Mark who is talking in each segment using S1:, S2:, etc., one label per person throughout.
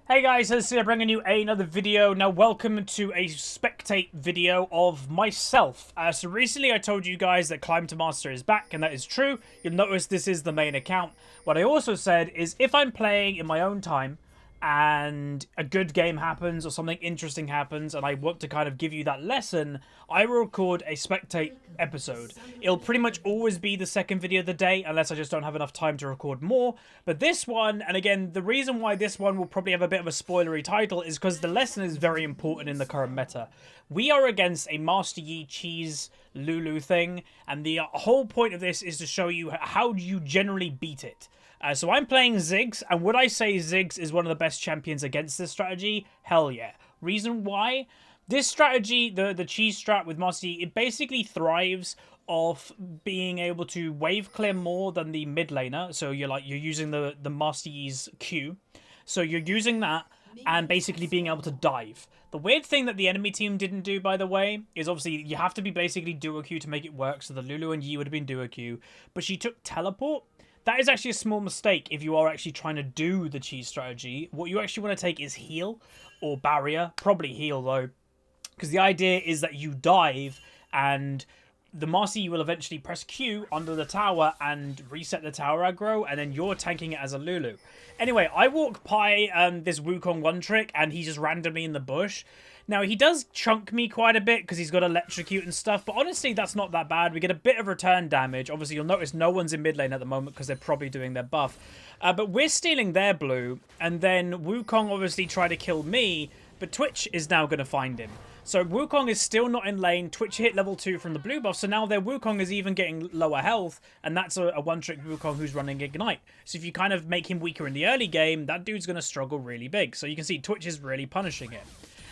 S1: Hey guys, so today I'm bringing you another video. Now welcome to a Spectate video of myself. So recently I told you guys that Climb to Master is back, and that is true. You'll notice this is the main account. What I also said is if I'm playing in my own time, and a good game happens or something interesting happens and I want to kind of give you that lesson, I will record a Spectate episode. It'll pretty much always be the second video of the day unless I just don't have enough time to record more. But this one, and again, the reason why this one will probably have a bit of a spoilery title is because the lesson is very important in the current meta. We are against a Master Yi cheese Lulu thing, and the whole point of this is to show you how you generally beat it. So I'm playing Ziggs, and would I say Ziggs is one of the best champions against this strategy? Hell yeah. Reason why? This strategy, the cheese strat with Master Yi, it basically thrives off being able to wave clear more than the mid laner. So you're using the Master Yi's Q. So you're using that and basically being able to dive. The weird thing that the enemy team didn't do, by the way, is obviously you have to be basically duo Q to make it work. So the Lulu and Yi would have been duo Q, but she took teleport. That is actually a small mistake if you are actually trying to do the cheese strategy. What you actually want to take is heal or barrier. Probably heal, though. Because the idea is that you dive and the Master Yi will eventually press Q under the tower and reset the tower aggro, and then you're tanking it as a Lulu. Anyway, I walk by this Wukong one trick, and he's just randomly in the bush. Now, he does chunk me quite a bit because he's got electrocute and stuff, but honestly, that's not that bad. We get a bit of return damage. Obviously, you'll notice no one's in mid lane at the moment because they're probably doing their buff. But we're stealing their blue, and then Wukong obviously tried to kill me, but Twitch is now going to find him. So Wukong is still not in lane. Twitch hit level 2 from the blue buff, so now their Wukong is even getting lower health, and that's a one-trick Wukong who's running Ignite. So if you kind of make him weaker in the early game, that dude's going to struggle really big. So you can see Twitch is really punishing it.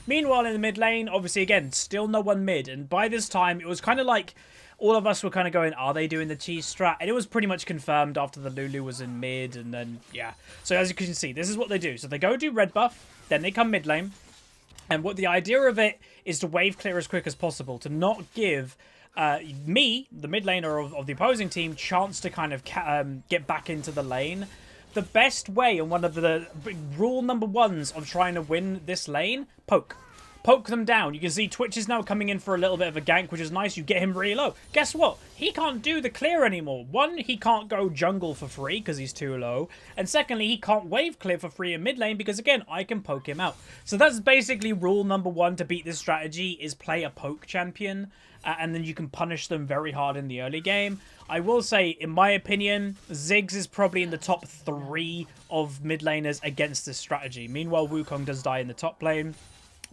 S1: Meanwhile, in the mid lane, obviously, again, still no one mid. And by this time, it was kind of like all of us were kind of going, are they doing the cheese strat? And it was pretty much confirmed after the Lulu was in mid. And then, yeah. So as you can see, this is what they do. So they go do red buff. Then they come mid lane. And what the idea of it is to wave clear as quick as possible. To not give me, the mid laner of the opposing team, chance to kind of get back into the lane. The best way, and one of the rule number ones of trying to win this lane, poke. Poke them down. You can see Twitch is now coming in for a little bit of a gank, which is nice. You get him really low. Guess what? He can't do the clear anymore. One, he can't go jungle for free because he's too low. And secondly, he can't wave clear for free in mid lane because, again, I can poke him out. So that's basically rule number one to beat this strategy is play a poke champion. And then you can punish them very hard in the early game. I will say, in my opinion, Ziggs is probably in the top 3 of mid laners against this strategy. Meanwhile, Wukong does die in the top lane.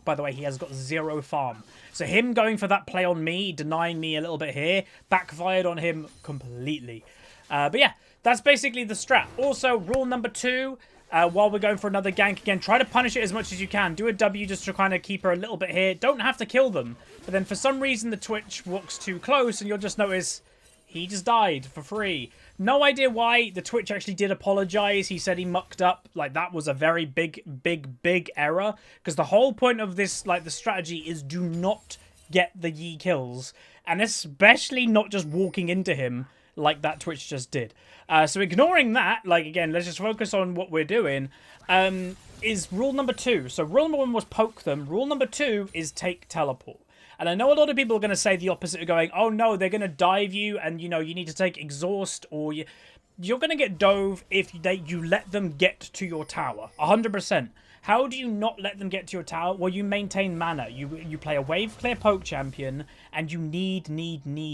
S1: By the way, he has got 0 farm. So him going for that play on me, denying me a little bit here, backfired on him completely. But yeah, that's basically the strat. Also, rule number 2, while we're going for another gank again, try to punish it as much as you can. Do a W just to kind of keep her a little bit here. Don't have to kill them. But then for some reason, the Twitch walks too close, and you'll just notice he just died for free. No idea why. The Twitch actually did apologize. He said he mucked up. Like, that was a very big error. Because the whole point of this, like, the strategy is do not get the Yi kills. And especially not just walking into him like that Twitch just did. So ignoring that, like, again, let's just focus on what we're doing, is rule number 2. So rule number 1 was poke them. Rule number 2 is take teleport. And I know a lot of people are going to say the opposite, going, oh no, they're going to dive you and, you know, you need to take exhaust, or you're going to get dove if you let them get to your tower. 100%. How do you not let them get to your tower? Well, you maintain mana. You play a wave clear poke champion, and you need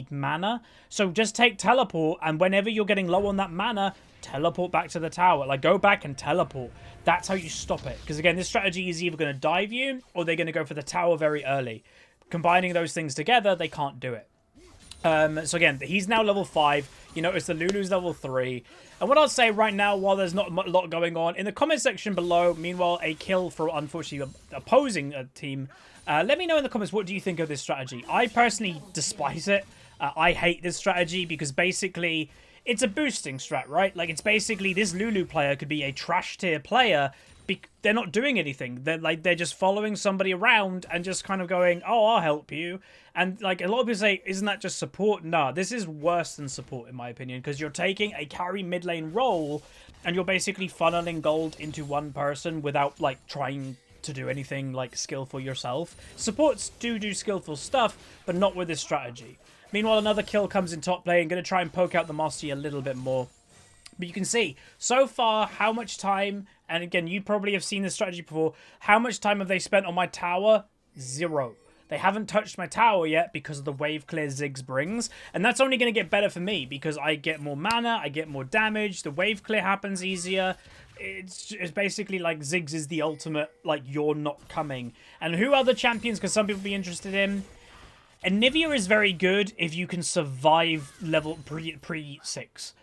S1: mana. So just take teleport, and whenever you're getting low on that mana, teleport back to the tower. Like, go back and teleport. That's how you stop it. Because, again, this strategy is either going to dive you, or they're going to go for the tower very early. Combining those things together, they can't do it. So again, he's now level 5. You notice the Lulu's level 3. And what I'll say right now, while there's not a lot going on, in the comment section below, meanwhile, a kill for, unfortunately, opposing a team, let me know in the comments, what do you think of this strategy? I personally despise it. I hate this strategy because basically it's a boosting strat, right? Like, it's basically this Lulu player could be a trash tier player. They're not doing anything. They're just following somebody around and just kind of going, oh, I'll help you. And like a lot of people say, isn't that just support? Nah, this is worse than support in my opinion, because you're taking a carry mid lane role and you're basically funneling gold into one person without like trying to do anything like skillful yourself. Supports do skillful stuff, but not with this strategy. Meanwhile, another kill comes in top lane, going to try and poke out the Master Yi a little bit more. But you can see, so far, how much time, and again, you probably have seen this strategy before, how much time have they spent on my tower? 0. They haven't touched my tower yet because of the wave clear Ziggs brings, and that's only going to get better for me because I get more mana, I get more damage, the wave clear happens easier. It's basically like Ziggs is the ultimate, like, you're not coming. And who are the champions, because some people be interested in? Anivia is very good if you can survive level pre-6.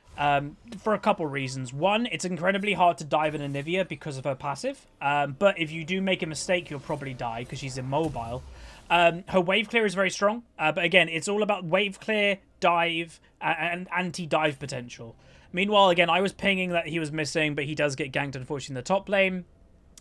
S1: For a couple reasons. One, it's incredibly hard to dive in Anivia because of her passive. But if you do make a mistake, you'll probably die because she's immobile. Her wave clear is very strong. But again, it's all about wave clear, dive, and anti-dive potential. Meanwhile, again, I was pinging that he was missing, but he does get ganked, unfortunately, in the top lane.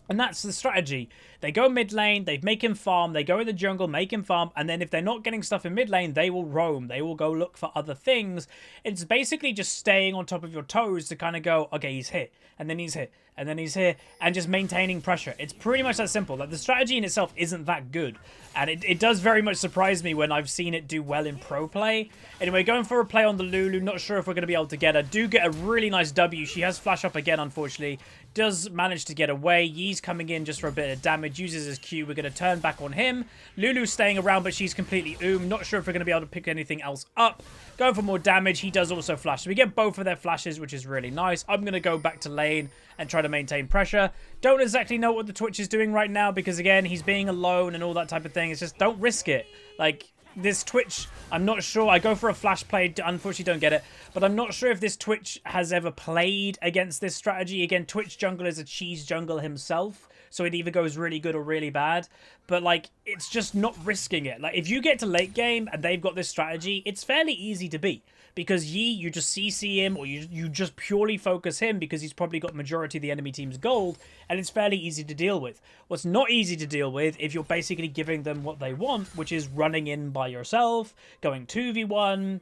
S1: And that's the strategy. They go mid lane, they make him farm, they go in the jungle, make him farm, and then if they're not getting stuff in mid lane, they will roam. They will go look for other things. It's basically just staying on top of your toes to kind of go, okay, he's hit, and then he's hit, and then he's here, and just maintaining pressure. It's pretty much that simple. Like, the strategy in itself isn't that good, and it does very much surprise me when I've seen it do well in pro play. Anyway, going for a play on the Lulu, not sure if we're going to be able to get her. Do get a really nice W. She has flash up again, unfortunately. Does manage to get away. Yi's coming in just for a bit of damage. Uses his Q. We're going to turn back on him. Lulu's staying around, but she's completely Not sure if we're going to be able to pick anything else up. Going for more damage. He does also flash. So we get both of their flashes, which is really nice. I'm going to go back to lane and try to maintain pressure. Don't exactly know what the Twitch is doing right now because, again, he's being alone and all that type of thing. It's just don't risk it. Like, this Twitch, I'm not sure. I go for a flash play. Unfortunately, don't get it. But I'm not sure if this Twitch has ever played against this strategy. Again, Twitch jungle is a cheese jungle himself. So it either goes really good or really bad. But, like, it's just not risking it. Like, if you get to late game and they've got this strategy, it's fairly easy to beat. Because Yi, you just CC him, or you just purely focus him because he's probably got majority of the enemy team's gold, and it's fairly easy to deal with. What's not easy to deal with if you're basically giving them what they want, which is running in by yourself, going 2v1,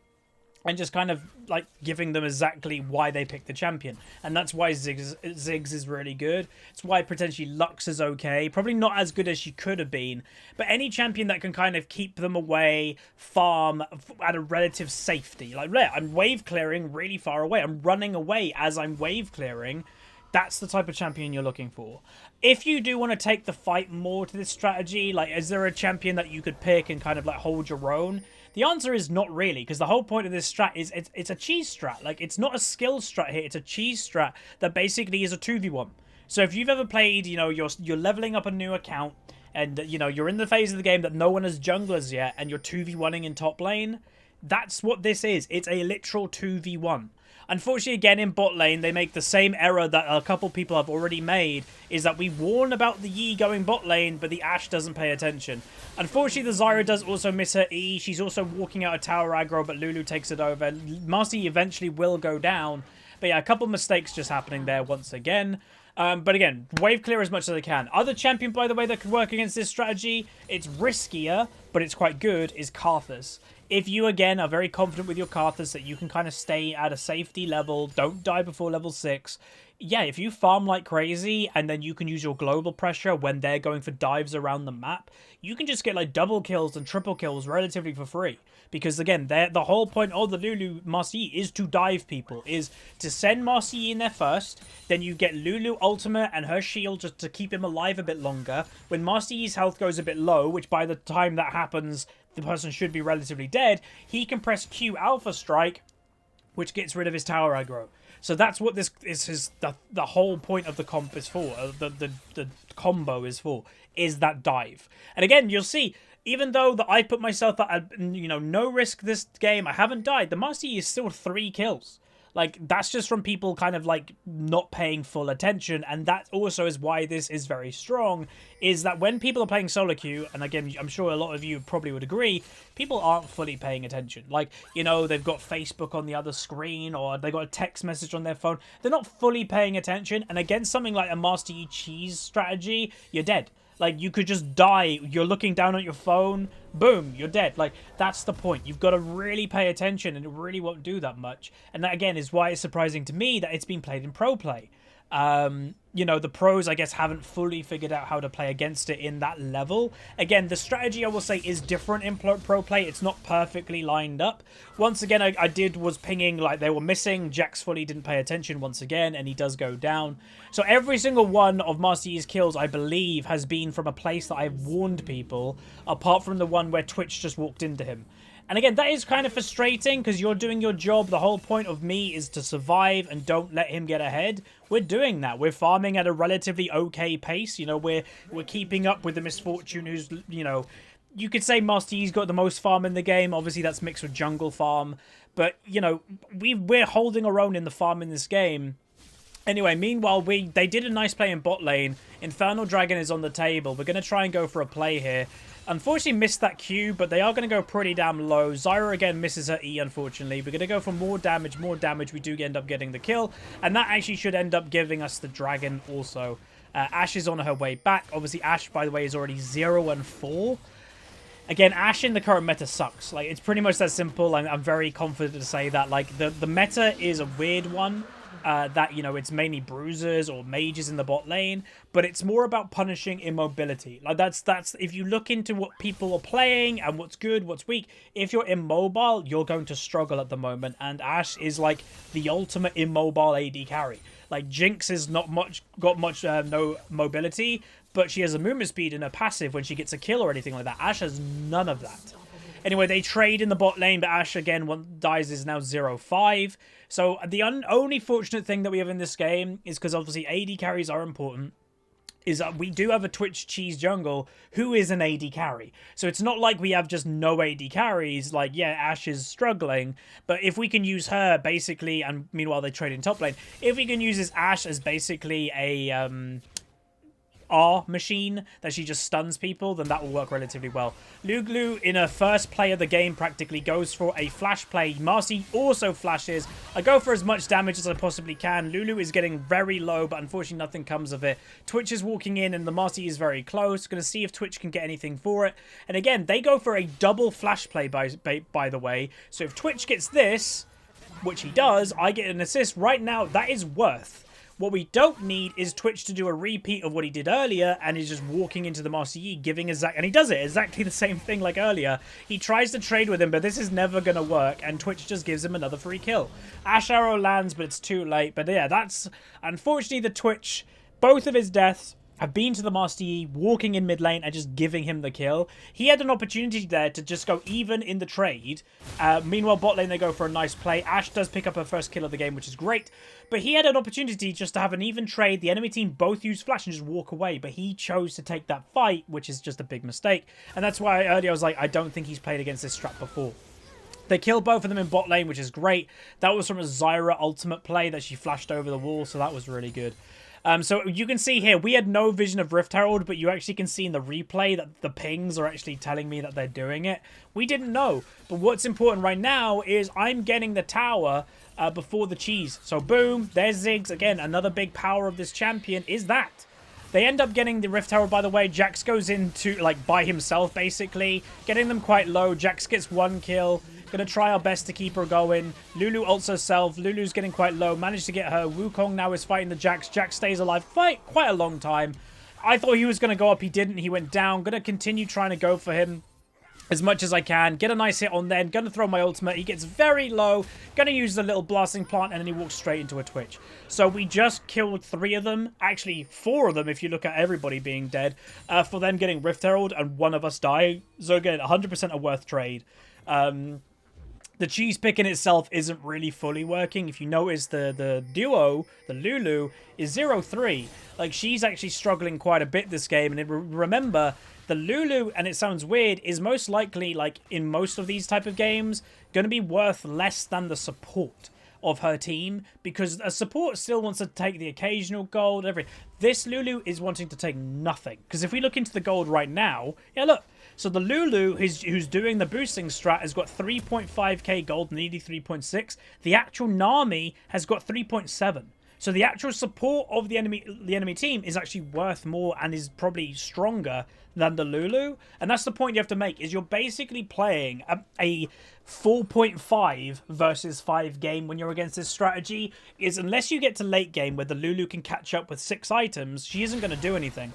S1: and just kind of like giving them exactly why they picked the champion. And that's why Ziggs is really good. It's why potentially Lux is okay. Probably not as good as she could have been. But any champion that can kind of keep them away, farm at a relative safety. Like, I'm wave clearing really far away. I'm running away as I'm wave clearing. That's the type of champion you're looking for. If you do want to take the fight more to this strategy, like, is there a champion that you could pick and kind of like hold your own? The answer is not really, because the whole point of this strat is it's a cheese strat. Like, it's not a skill strat here, it's a cheese strat that basically is a 2v1. So if you've ever played, you know, you're leveling up a new account, and, you know, you're in the phase of the game that no one has junglers yet, and you're 2v1ing in top lane, that's what this is. It's a literal 2v1. Unfortunately, again, in bot lane, they make the same error that a couple people have already made, is that we warn about the Yi going bot lane, but the Ashe doesn't pay attention. Unfortunately, the Zyra does also miss her E. She's also walking out of tower aggro, but Lulu takes it over. Master Yi eventually will go down. But yeah, a couple mistakes just happening there once again. But again, wave clear as much as they can. Other champion, by the way, that could work against this strategy, it's riskier, but it's quite good, is Karthus. If you, again, are very confident with your Karthus that you can kind of stay at a safety level, don't die before level 6, yeah, if you farm like crazy and then you can use your global pressure when they're going for dives around the map, you can just get like double kills and triple kills relatively for free. Because again, the whole point of the Lulu Master Yi is to dive people, is to send Master Yi in there first, then you get Lulu ultimate and her shield just to keep him alive a bit longer. When Master Yi's health goes a bit low, which by the time that happens, the person should be relatively dead, he can press Q Alpha Strike, which gets rid of his tower aggro. So that's what this is the whole point of the comp is for, the combo is for, is that dive. And again, you'll see, even though that I put myself at, you know, no risk this game, I haven't died, the Master Yi is still 3 kills. Like, that's just from people kind of, like, not paying full attention, and that also is why this is very strong, is that when people are playing solo queue, and again, I'm sure a lot of you probably would agree, people aren't fully paying attention. Like, you know, they've got Facebook on the other screen, or they got a text message on their phone. They're not fully paying attention, and against something like a Master Yi cheese strategy, you're dead. Like, you could just die. You're looking down at your phone. Boom, you're dead. Like, that's the point. You've got to really pay attention, and it really won't do that much. And that, again, is why it's surprising to me that it's been played in pro play. You know, the pros, I guess, haven't fully figured out how to play against it in that level. Again, the strategy, I will say, is different in pro play. It's not perfectly lined up. Once again, I was pinging, like, they were missing. Jax fully didn't pay attention once again, and he does go down. So every single one of Master Yi's kills, I believe, has been from a place that I've warned people, apart from the one where Twitch just walked into him. And again, that is kind of frustrating because you're doing your job. The whole point of me is to survive and don't let him get ahead. We're doing that. We're farming at a relatively okay pace. You know, we're keeping up with the Misfortune who's, you know, you could say Master Yi's got the most farm in the game. Obviously, that's mixed with jungle farm. But, you know, we're holding our own in the farm in this game. Anyway, meanwhile, they did a nice play in bot lane. Infernal Dragon is on the table. We're going to try and go for a play here. Unfortunately, missed that Q, but they are going to go pretty damn low. Zyra, again, misses her E, unfortunately. We're going to go for more damage, more damage. We do end up getting the kill, and that actually should end up giving us the dragon also. Ashe is on her way back. Obviously, Ashe, by the way, is already 0-4. Again, Ashe in the current meta sucks. Like, it's pretty much that simple. I'm very confident to say that. Like, the meta is a weird one. That, you know, it's mainly bruisers or mages in the bot lane, but it's more about punishing immobility. Like, that's if you look into what people are playing and what's good, what's weak, if you're immobile, you're going to struggle at the moment, and Ashe is like the ultimate immobile AD carry. Like, Jinx is no mobility, but she has a movement speed in her passive when she gets a kill or anything like that. Ashe has none of that. Anyway, they trade in the bot lane, but Ashe, again, dies, is now 0-5. So the only fortunate thing that we have in this game is, because obviously AD carries are important, is that we do have a Twitch cheese jungle who is an AD carry. So it's not like we have just no AD carries. Like, yeah, Ashe is struggling, but if we can use her basically, and meanwhile they trade in top lane, if we can use this Ashe as basically a R machine that she just stuns people, then that will work relatively well. Luglu, in her first play of the game, practically goes for a flash play. Marcy also flashes. I go for as much damage as I possibly can. Lulu is getting very low, but unfortunately nothing comes of it. Twitch is walking in, and the Marcy is very close. Going to see if Twitch can get anything for it. And again, they go for a double flash play, by the way. So if Twitch gets this, which he does, I get an assist. Right now, that is worth. What we don't need is Twitch to do a repeat of what he did earlier, and he's just walking into the Master Yi, giving Zac, and he does it exactly the same thing like earlier. He tries to trade with him, but this is never going to work, and Twitch just gives him another free kill. Ashe arrow lands, but it's too late. But yeah, that's unfortunately the Twitch. Both of his deaths have been to the Master Yi, walking in mid lane and just giving him the kill. He had an opportunity there to just go even in the trade. Meanwhile, bot lane, they go for a nice play. Ashe does pick up her first kill of the game, which is great. But he had an opportunity just to have an even trade. The enemy team both use flash and just walk away. But he chose to take that fight, which is just a big mistake. And that's why earlier I was like, I don't think he's played against this strat before. They killed both of them in bot lane, which is great. That was from a Zyra ultimate play that she flashed over the wall, so that was really good. So you can see here, we had no vision of Rift Herald, but you actually can see in the replay that the pings are actually telling me that they're doing it. We didn't know, but what's important right now is I'm getting the tower before the cheese. So boom, there's Ziggs. Again, another big power of this champion is that. They end up getting the Rift Herald, by the way. Jax goes into, like, by himself, basically. Getting them quite low. Jax gets one kill. Gonna try our best to keep her going. Lulu ults herself. Lulu's getting quite low. Managed to get her. Wukong now is fighting the Jax. Jax stays alive quite a long time. I thought he was gonna go up. He didn't. He went down. Gonna continue trying to go for him as much as I can. Get a nice hit on then. Gonna throw my ultimate. He gets very low. Gonna use the little blasting plant, and then he walks straight into a Twitch. So we just killed 3 of them. Actually, 4 of them if you look at everybody being dead. For them getting Rift Herald and one of us dying. So again, 100% a worth trade. The cheese pick in itself isn't really fully working. If you notice, the duo, the Lulu, is 0-3. Like, she's actually struggling quite a bit this game. And remember, the Lulu, and it sounds weird, is most likely, like in most of these type of games, going to be worth less than the support. of her team, because a support still wants to take the occasional gold, everything. This Lulu is wanting to take nothing, because if we look into the gold right now, yeah, look. So the Lulu who's doing the boosting strat has got 3.5k gold, nearly 3.6. The actual Nami has got 3.7. So the actual support of the enemy team is actually worth more and is probably stronger than the Lulu. And that's the point you have to make, is you're basically playing a 4.5 versus 5 game when you're against this strategy. Is unless you get to late game where the Lulu can catch up with 6 items, she isn't going to do anything.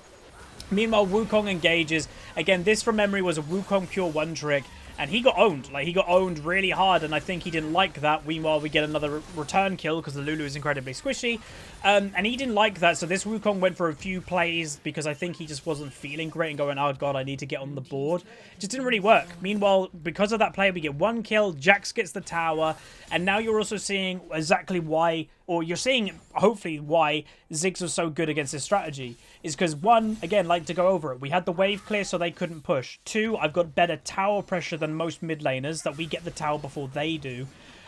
S1: Meanwhile, Wukong engages. Again, this from memory was a Wukong pure one trick. And he got owned. Like, he got owned really hard, and I think he didn't like that. Meanwhile, we get another return kill because the Lulu is incredibly squishy. And he didn't like that, so this Wukong went for a few plays because I think he just wasn't feeling great and going, oh god, I need to get on the board. It just didn't really work. Meanwhile, because of that play, we get 1 kill, Jax gets the tower, and now you're also seeing exactly why, or you're seeing, hopefully, why Ziggs was so good against this strategy. Is because, 1, again, like to go over it, we had the wave clear so they couldn't push. 2, I've got better tower pressure than most mid laners, that we get the tower before they do.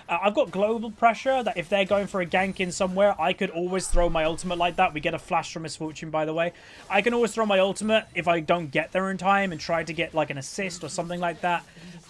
S1: I've got global pressure, that if they're going for a gank in somewhere, I could always throw my ultimate like that. We get a flash from Misfortune, by the way. I can always throw my ultimate if I don't get there in time and try to get like an assist or something like that.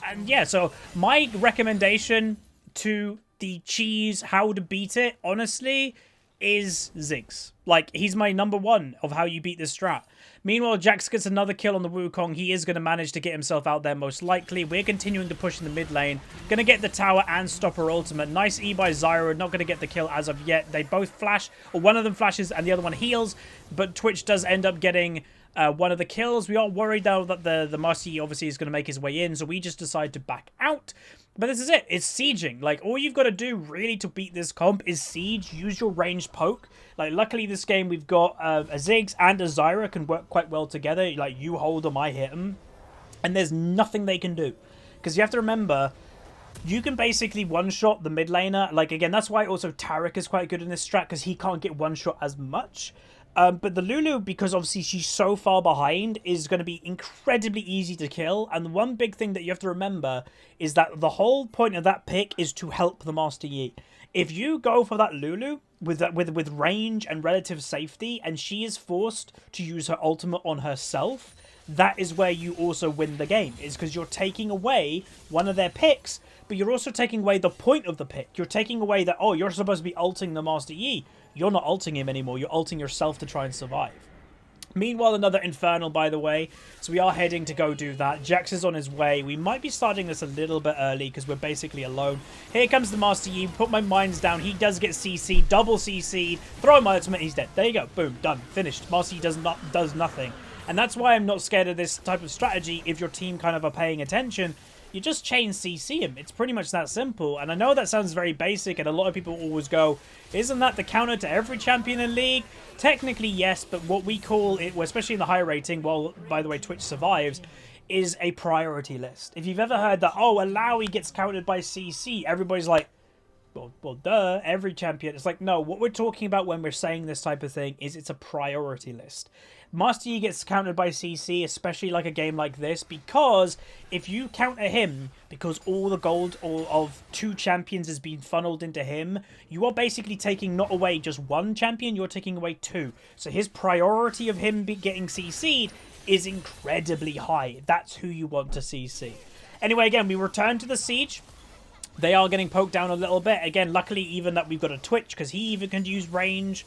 S1: And yeah, so my recommendation to the cheese, how to beat it, honestly, is Ziggs. Like, he's my number 1 of how you beat this strat. Meanwhile, Jax gets another kill on the Wukong. He is going to manage to get himself out there most likely. We're continuing to push in the mid lane. Going to get the tower and stop her ultimate. Nice E by Zyra. Not going to get the kill as of yet. They both flash, or one of them flashes and the other one heals. But Twitch does end up getting one of the kills. We are worried, though, that the Master Yi obviously is going to make his way in. So we just decide to back out. But this is it. It's sieging. Like, all you've got to do, really, to beat this comp is siege. Use your ranged poke. Like, luckily this game we've got a Ziggs and a Zyra can work quite well together. Like, you hold them, I hit them. And there's nothing they can do. Because you have to remember, you can basically one-shot the mid laner. Like, again, that's why also Taric is quite good in this strat, because he can't get one-shot as much. But the Lulu, because obviously she's so far behind, is going to be incredibly easy to kill. And the one big thing that you have to remember is that the whole point of that pick is to help the Master Yi. If you go for that Lulu with range and relative safety, and she is forced to use her ultimate on herself, that is where you also win the game. Is because you're taking away one of their picks, but you're also taking away the point of the pick. You're taking away that, oh, you're supposed to be ulting the Master Yi. You're not ulting him anymore. You're ulting yourself to try and survive. Meanwhile, another Infernal, by the way. So we are heading to go do that. Jax is on his way. We might be starting this a little bit early because we're basically alone. Here comes the Master Yi. Put my mines down. He does get CC'd. Double CC'd. Throw my ultimate. He's dead. There you go. Boom. Done. Finished. Master Yi does nothing. And that's why I'm not scared of this type of strategy if your team kind of are paying attention. You just chain CC him. It's pretty much that simple. And I know that sounds very basic, and a lot of people always go, isn't that the counter to every champion in League? Technically, yes, but what we call it, especially in the high rating, well, by the way, Twitch survives, is a priority list. If you've ever heard that, oh, Alawi gets countered by CC, everybody's like, well, duh, every champion. It's like, no, what we're talking about when we're saying this type of thing is it's a priority list. Master Yi gets countered by CC, especially like a game like this, because if you counter him, because all the gold of 2 champions has been funneled into him, you are basically taking not away just 1 champion, you're taking away 2. So his priority of him getting CC'd is incredibly high. That's who you want to CC. Anyway, again, we return to the siege. They are getting poked down a little bit. Again, luckily even that we've got a Twitch, because he even can use range.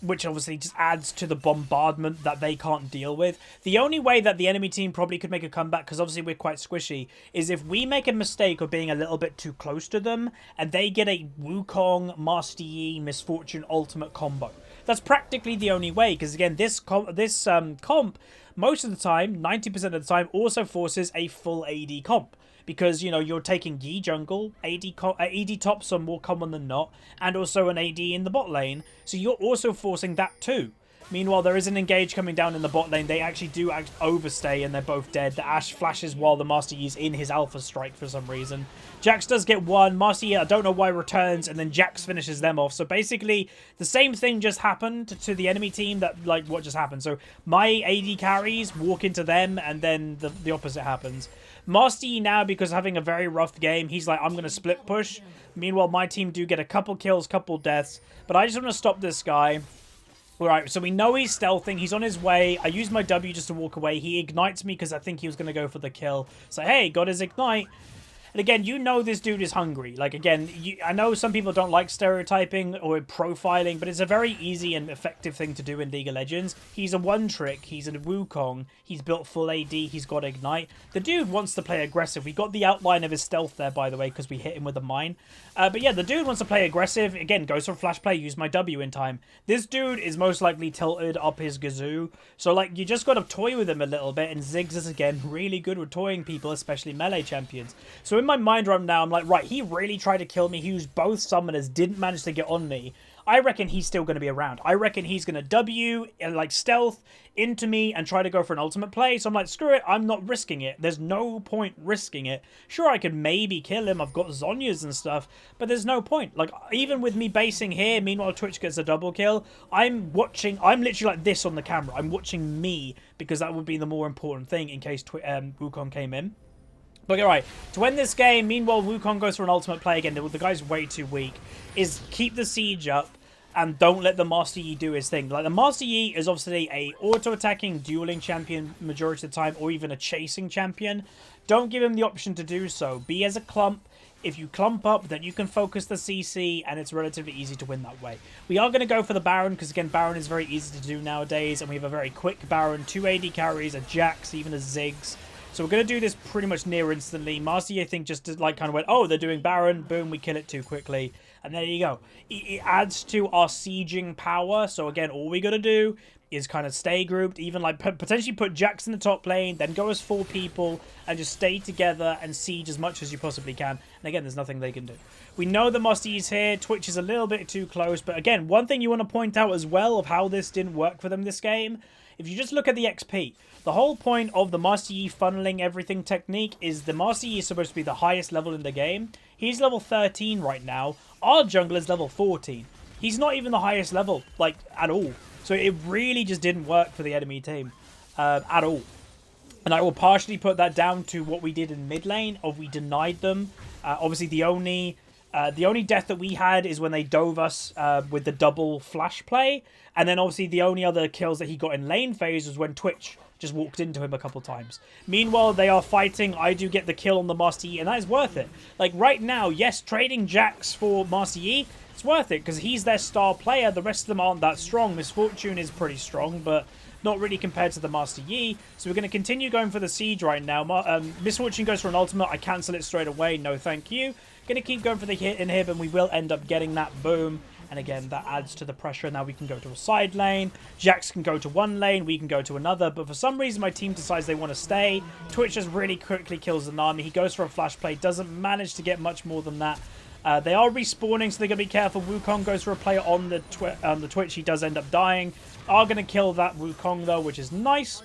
S1: Which obviously just adds to the bombardment that they can't deal with. The only way that the enemy team probably could make a comeback, because obviously we're quite squishy, is if we make a mistake of being a little bit too close to them, and they get a Wukong, Master Yi, Misfortune ultimate combo. That's practically the only way, because again, this comp, most of the time, 90% of the time, also forces a full AD comp. Because, you know, you're taking Yi jungle, AD tops are more common than not, and also an AD in the bot lane. So you're also forcing that too. Meanwhile, there is an engage coming down in the bot lane. They actually do overstay, and they're both dead. The Ashe flashes while the Master Yi's in his Alpha Strike for some reason. Jax does get one. Master Yi, I don't know why, returns, and then Jax finishes them off. So basically, the same thing just happened to the enemy team that, like, what just happened. So my AD carries walk into them, and then the opposite happens. Master Yi now, because having a very rough game, he's like, I'm going to split push. Meanwhile, my team do get a couple kills, couple deaths. But I just want to stop this guy. Alright, so we know he's stealthing. He's on his way. I use my W just to walk away. He ignites me because I think he was going to go for the kill. So, hey, got his ignite. And again, you know this dude is hungry. Like, again, I know some people don't like stereotyping or profiling, but it's a very easy and effective thing to do in League of Legends. He's a one-trick. He's a Wukong. He's built full AD. He's got Ignite. The dude wants to play aggressive. We got the outline of his stealth there, by the way, because we hit him with a mine. But yeah, the dude wants to play aggressive. Again, goes for flash play. Use my W in time. This dude is most likely tilted up his gazoo. So, like, you just got to toy with him a little bit. And Ziggs is, again, really good with toying people, especially melee champions. So in my mind right now, I'm like, right, he really tried to kill me. He used both summoners, didn't manage to get on me. I reckon he's still going to be around. I reckon he's going to W, like, stealth into me and try to go for an ultimate play. So I'm like, screw it, I'm not risking it. There's no point risking it. Sure, I could maybe kill him. I've got Zhonya's and stuff, but there's no point. Like, even with me basing here, meanwhile Twitch gets a double kill, I'm literally like this on the camera. I'm watching me because that would be the more important thing in case Wukong came in. But alright, to end this game, meanwhile Wukong goes for an ultimate play again. The guy's way too weak. Is keep the siege up and don't let the Master Yi do his thing. Like, the Master Yi is obviously a auto-attacking, dueling champion majority of the time, or even a chasing champion. Don't give him the option to do so. Be as a clump. If you clump up, then you can focus the CC, and it's relatively easy to win that way. We are going to go for the Baron, because again, Baron is very easy to do nowadays, and we have a very quick Baron, 2 AD carries, a Jax, even a Ziggs. So we're going to do this pretty much near instantly. Master Yi, I think, just like kind of went, oh, they're doing Baron. Boom, we kill it too quickly. And there you go. It adds to our sieging power. So again, all we got to do is kind of stay grouped. Even like potentially put Jax in the top lane. Then go as 4 people and just stay together and siege as much as you possibly can. And again, there's nothing they can do. We know the Master Yi's here. Twitch is a little bit too close. But again, one thing you want to point out as well of how this didn't work for them this game. If you just look at the XP, the whole point of the Master Yi funneling everything technique is the Master Yi is supposed to be the highest level in the game. He's level 13 right now. Our jungler is level 14. He's not even the highest level, like, at all. So it really just didn't work for the enemy team at all. And I will partially put that down to what we did in mid lane, of we denied them. Obviously, the only death that we had is when they dove us with the double flash play. And then obviously the only other kills that he got in lane phase was when Twitch just walked into him a couple times. Meanwhile, they are fighting. I do get the kill on the Master Yi, and that is worth it. Like, right now, yes, trading Jax for Master Yi, it's worth it, because he's their star player. The rest of them aren't that strong. Misfortune is pretty strong, but not really compared to the Master Yi. So we're going to continue going for the siege right now. Misfortune goes for an ultimate. I cancel it straight away. No, thank you. Going to keep going for the hit inhib, and we will end up getting that boom. And again, that adds to the pressure. Now we can go to a side lane. Jax can go to one lane. We can go to another. But for some reason, my team decides they want to stay. Twitch just really quickly kills the Nami. He goes for a flash play. Doesn't manage to get much more than that. They are respawning, so they're going to be careful. Wukong goes for a play on the Twitch. He does end up dying. Are going to kill that Wukong, though, which is nice.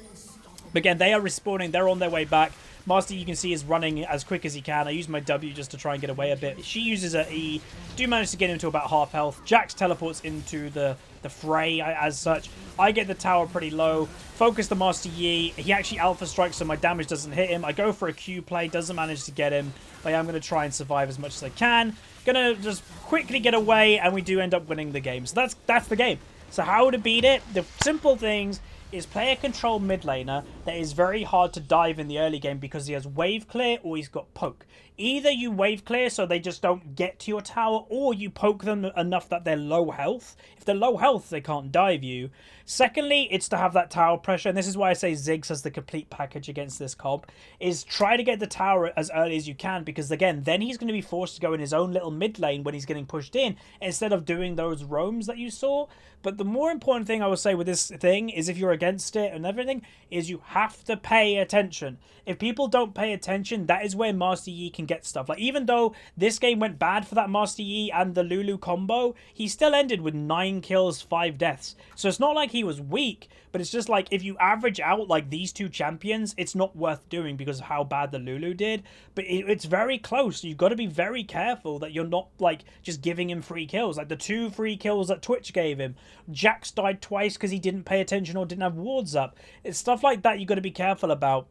S1: But again, they are respawning. They're on their way back. Master, you can see, is running as quick as he can. I use my W just to try and get away a bit. She uses her E. Do manage to get into about half health. Jax teleports into the fray as such. I get the tower pretty low. Focus the Master Yi. He actually alpha strikes, so my damage doesn't hit him. I go for a Q play. Doesn't manage to get him. But I'm going to try and survive as much as I can. Going to just quickly get away, and we do end up winning the game. So that's the game. So how to beat it? The simple things is play a controlled mid laner that is very hard to dive in the early game because he has wave clear or he's got poke. Either you wave clear so they just don't get to your tower, or you poke them enough that they're low health. If they're low health, they can't dive you. Secondly, it's to have that tower pressure, and this is why I say Ziggs has the complete package against this comp, is try to get the tower as early as you can, because again, then he's going to be forced to go in his own little mid lane when he's getting pushed in, instead of doing those roams that you saw. But the more important thing I will say with this thing is, if you're against it and everything, is you have to pay attention. If people don't pay attention, that is where Master Yi can get stuff. Like, even though this game went bad for that Master Yi and the Lulu combo, he still ended with 9 kills, 5 deaths. So it's not like he was weak, but it's just like, if you average out, like, these two champions, it's not worth doing because of how bad the Lulu did. But it's very close. You've got to be very careful that you're not, like, just giving him free kills. Like, the 2 free kills that Twitch gave him. Jax died twice because he didn't pay attention or didn't have wards up. It's stuff like that you've got to be careful about.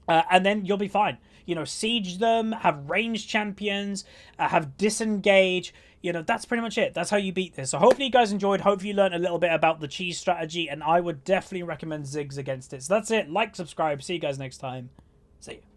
S1: And then you'll be fine. You know, siege them, have ranged champions, have disengage. You know, that's pretty much it. That's how you beat this. So hopefully you guys enjoyed. Hopefully you learned a little bit about the cheese strategy. And I would definitely recommend Ziggs against it. So that's it. Like, subscribe. See you guys next time. See you.